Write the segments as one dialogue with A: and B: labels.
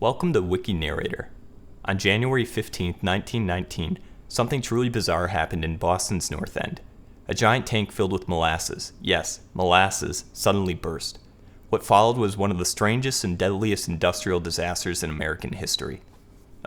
A: Welcome to WikiNarrator. On January 15, 1919, something truly bizarre happened in Boston's North End. A giant tank filled with molasses, yes, molasses, suddenly burst. What followed was one of the strangest and deadliest industrial disasters in American history.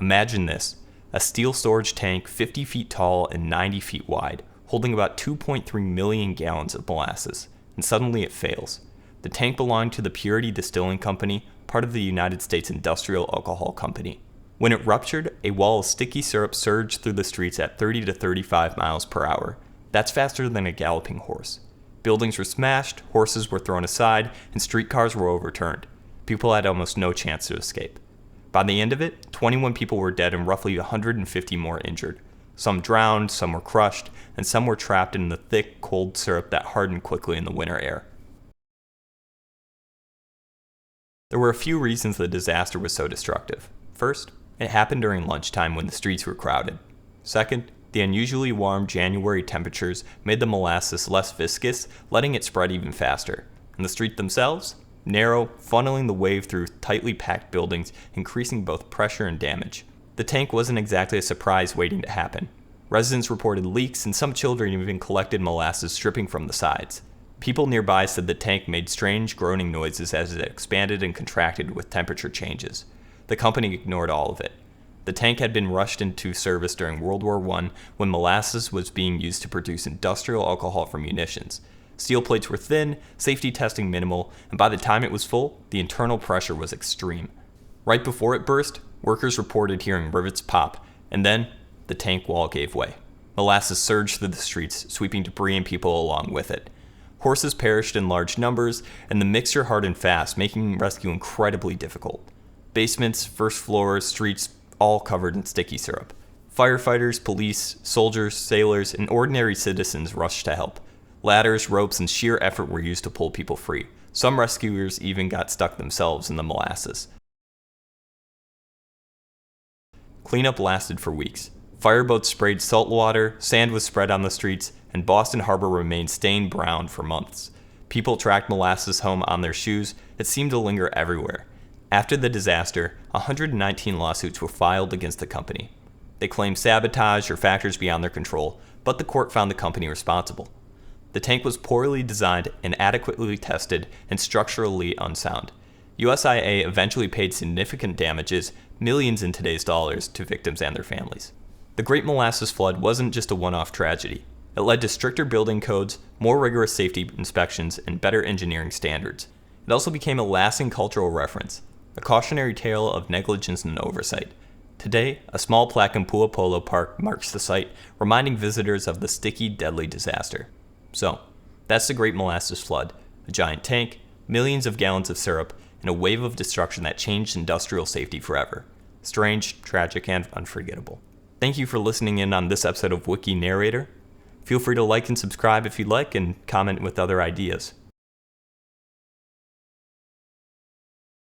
A: Imagine this, a steel storage tank 50 feet tall and 90 feet wide, holding about 2.3 million gallons of molasses, and suddenly it fails. The tank belonged to the Purity Distilling Company, part of the United States Industrial Alcohol Company. When it ruptured, a wall of sticky syrup surged through the streets at 30 to 35 miles per hour. That's faster than a galloping horse. Buildings were smashed, horses were thrown aside, and streetcars were overturned. People had almost no chance to escape. By the end of it, 21 people were dead and roughly 150 more injured. Some drowned, some were crushed, and some were trapped in the thick, cold syrup that hardened quickly in the winter air. There were a few reasons the disaster was so destructive. First, it happened during lunchtime when the streets were crowded. Second, the unusually warm January temperatures made the molasses less viscous, letting it spread even faster. And the streets themselves? Narrow, funneling the wave through tightly packed buildings, increasing both pressure and damage. The tank wasn't exactly a surprise waiting to happen. Residents reported leaks, and some children even collected molasses dripping from the sides. People nearby said the tank made strange groaning noises as it expanded and contracted with temperature changes. The company ignored all of it. The tank had been rushed into service during World War I when molasses was being used to produce industrial alcohol for munitions. Steel plates were thin, safety testing minimal, and by the time it was full, the internal pressure was extreme. Right before it burst, workers reported hearing rivets pop, and then the tank wall gave way. Molasses surged through the streets, sweeping debris and people along with it. Horses perished in large numbers, and the mixture hardened fast, making rescue incredibly difficult. Basements, first floors, streets, all covered in sticky syrup. Firefighters, police, soldiers, sailors, and ordinary citizens rushed to help. Ladders, ropes, and sheer effort were used to pull people free. Some rescuers even got stuck themselves in the molasses. Cleanup lasted for weeks. Fireboats sprayed salt water, sand was spread on the streets, and Boston Harbor remained stained brown for months. People tracked molasses home on their shoes. It seemed to linger everywhere. After the disaster, 119 lawsuits were filed against the company. They claimed sabotage or factors beyond their control, but the court found the company responsible. The tank was poorly designed, inadequately tested, and structurally unsound. USIA eventually paid significant damages, millions in today's dollars, to victims and their families. The Great Molasses Flood wasn't just a one-off tragedy. It led to stricter building codes, more rigorous safety inspections, and better engineering standards. It also became a lasting cultural reference, a cautionary tale of negligence and oversight. Today, a small plaque in Puopolo Park marks the site, reminding visitors of the sticky, deadly disaster. So, that's the Great Molasses Flood, a giant tank, millions of gallons of syrup, and a wave of destruction that changed industrial safety forever. Strange, tragic, and unforgettable. Thank you for listening in on this episode of WikiNarrator. Feel free to like and subscribe if you'd like, and comment with other ideas.